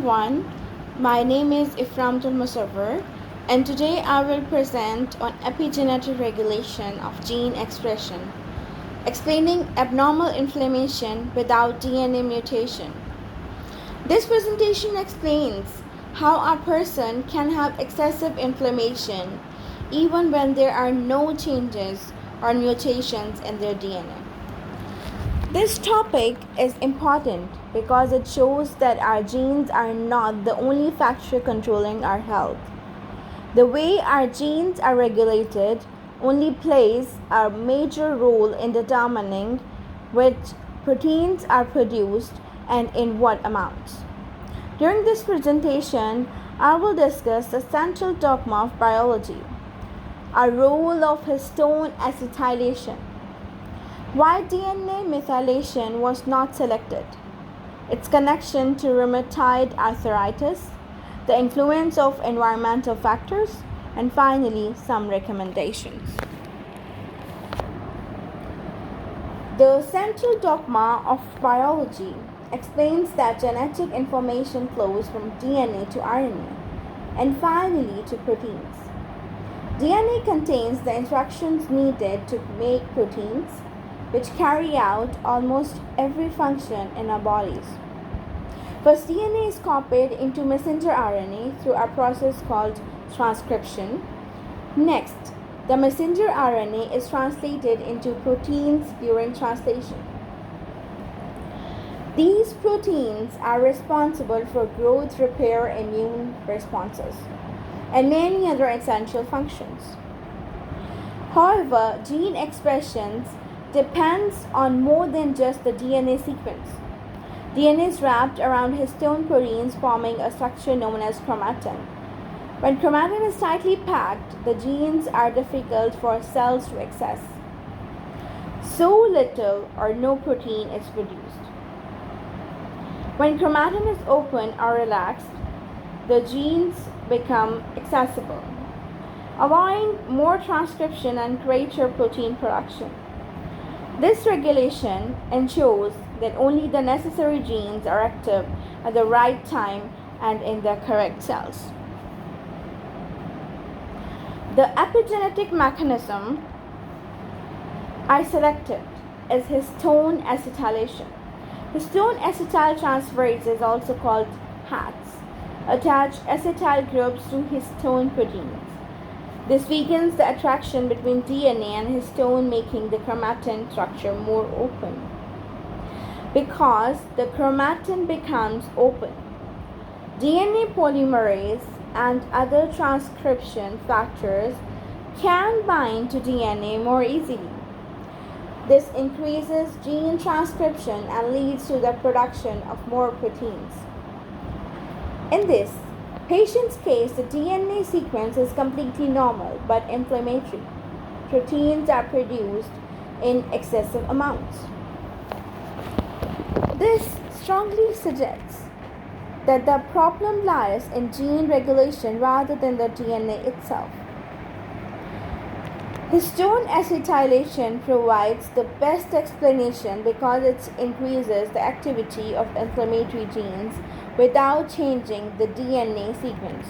everyone, my name is Iframtul Musawwir and today I will present on epigenetic regulation of gene expression, explaining abnormal inflammation without DNA mutation. This presentation explains how a person can have excessive inflammation even when there are no changes or mutations in their DNA. This topic is important because it shows that our genes are not the only factor controlling our health. The way our genes are regulated only plays a major role in determining which proteins are produced and in what amounts. During this presentation, I will discuss the central dogma of biology, a role of histone acetylation, why DNA methylation was not selected, its connection to rheumatoid arthritis, the influence of environmental factors, and finally, some recommendations. The central dogma of biology explains that genetic information flows from DNA to RNA and finally to proteins. DNA contains the instructions needed to make proteins, which carry out almost every function in our bodies. First, DNA is copied into messenger RNA through a process called transcription. Next, the messenger RNA is translated into proteins during translation. These proteins are responsible for growth, repair, immune responses, and many other essential functions. However, gene expressions depends on more than just the DNA sequence. DNA is wrapped around histone proteins forming a structure known as chromatin. When chromatin is tightly packed, the genes are difficult for cells to access. So little or no protein is produced. When chromatin is open or relaxed, the genes become accessible, allowing more transcription and greater protein production. This regulation ensures that only the necessary genes are active at the right time and in the correct cells. The epigenetic mechanism I selected is histone acetylation. Histone acetyltransferase is also called HATS. Attach acetyl groups to histone proteins. This weakens the attraction between DNA and histone, making the chromatin structure more open. Because the chromatin becomes open, DNA polymerase and other transcription factors can bind to DNA more easily. This increases gene transcription and leads to the production of more proteins. In this patient's case, the DNA sequence is completely normal but inflammatory. Proteins are produced in excessive amounts. This strongly suggests that the problem lies in gene regulation rather than the DNA itself. Histone acetylation provides the best explanation because it increases the activity of inflammatory genes without changing the DNA sequence.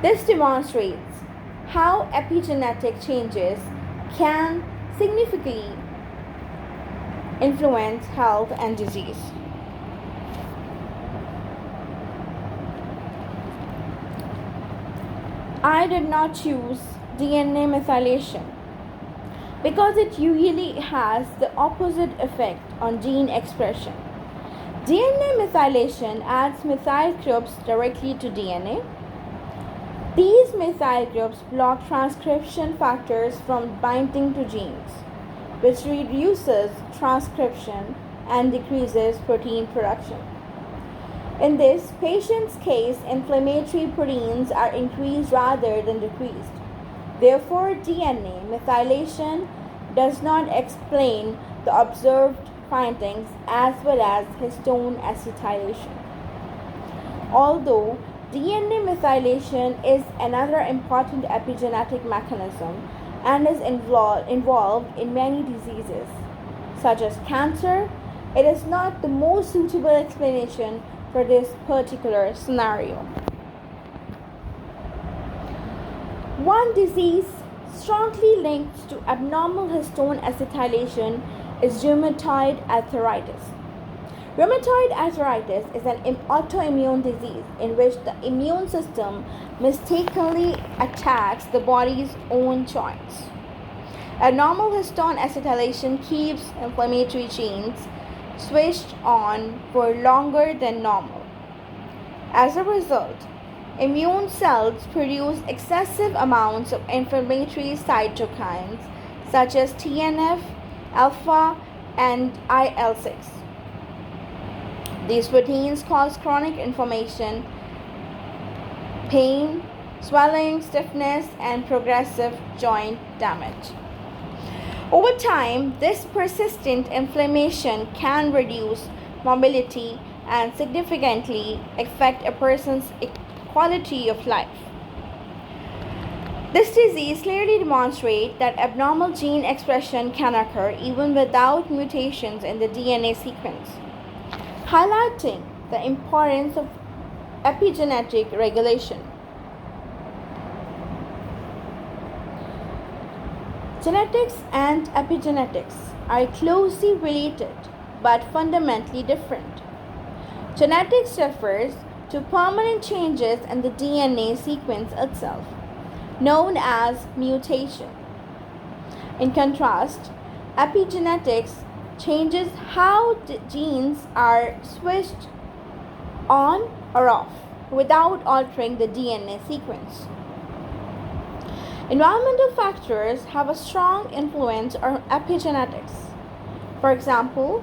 This demonstrates how epigenetic changes can significantly influence health and disease. I did not choose DNA methylation because it usually has the opposite effect on gene expression. DNA methylation adds methyl groups directly to DNA. These methyl groups block transcription factors from binding to genes, which reduces transcription and decreases protein production. In this patient's case, inflammatory proteins are increased rather than decreased. Therefore, DNA methylation does not explain the observed findings as well as histone acetylation. Although DNA methylation is another important epigenetic mechanism and is involved in many diseases, such as cancer, it is not the most suitable explanation for this particular scenario. One disease strongly linked to abnormal histone acetylation is rheumatoid arthritis. Rheumatoid arthritis is an autoimmune disease in which the immune system mistakenly attacks the body's own joints. Abnormal histone acetylation keeps inflammatory genes switched on for longer than normal. As a result, immune cells produce excessive amounts of inflammatory cytokines such as TNF, alpha, and IL-6. These proteins cause chronic inflammation, pain, swelling, stiffness, and progressive joint damage. Over time, this persistent inflammation can reduce mobility and significantly affect a person's quality of life. This disease clearly demonstrates that abnormal gene expression can occur even without mutations in the DNA sequence, highlighting the importance of epigenetic regulation. Genetics and epigenetics are closely related but fundamentally different. Genetics refers to permanent changes in the DNA sequence itself, known as mutation. In contrast, epigenetics changes how genes are switched on or off without altering the DNA sequence. Environmental factors have a strong influence on epigenetics. For example,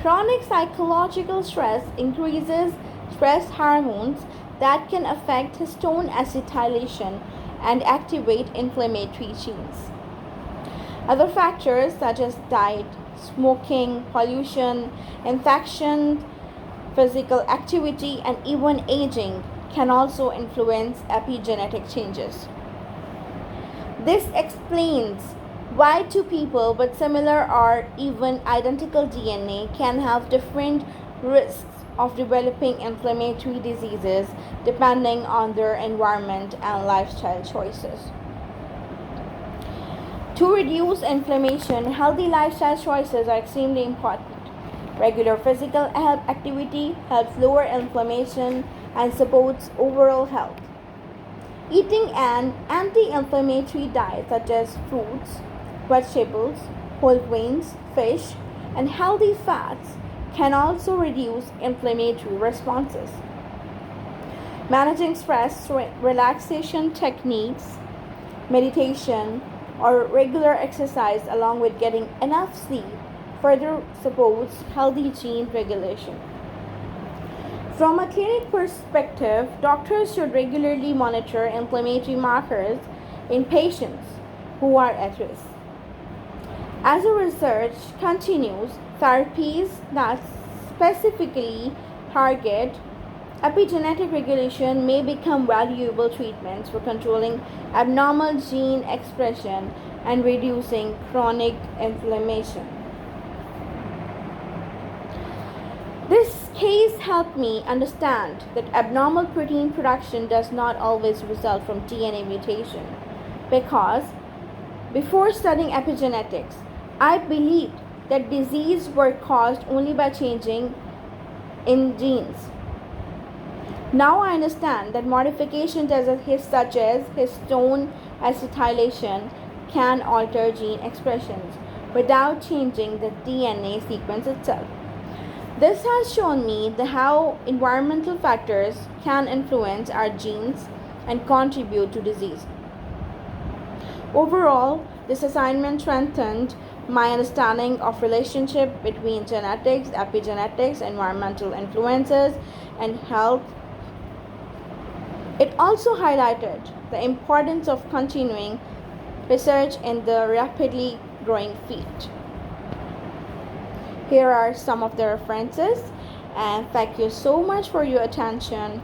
chronic psychological stress increases stress hormones that can affect histone acetylation and activate inflammatory genes. Other factors such as diet, smoking, pollution, infection, physical activity, and even aging can also influence epigenetic changes. This explains why two people with similar or even identical DNA can have different risks of developing inflammatory diseases depending on their environment and lifestyle choices. To reduce inflammation, healthy lifestyle choices are extremely important. Regular physical activity helps lower inflammation and supports overall health. Eating an anti-inflammatory diet such as fruits, vegetables, whole grains, fish, and healthy fats can also reduce inflammatory responses. Managing stress through relaxation techniques, meditation, or regular exercise along with getting enough sleep further supports healthy gene regulation. From a clinic perspective, doctors should regularly monitor inflammatory markers in patients who are at risk. As the research continues, therapies that specifically target epigenetic regulation may become valuable treatments for controlling abnormal gene expression and reducing chronic inflammation. This case helped me understand that abnormal protein production does not always result from DNA mutation, because before studying epigenetics, I believed that diseases were caused only by changing in genes. Now I understand that modifications such as histone acetylation can alter gene expressions without changing the DNA sequence itself. This has shown me how environmental factors can influence our genes and contribute to disease. Overall, this assignment strengthened my understanding of relationship between genetics, epigenetics, environmental influences, and health. It also highlighted the importance of continuing research in the rapidly growing field. Here are some of the references, and thank you so much for your attention.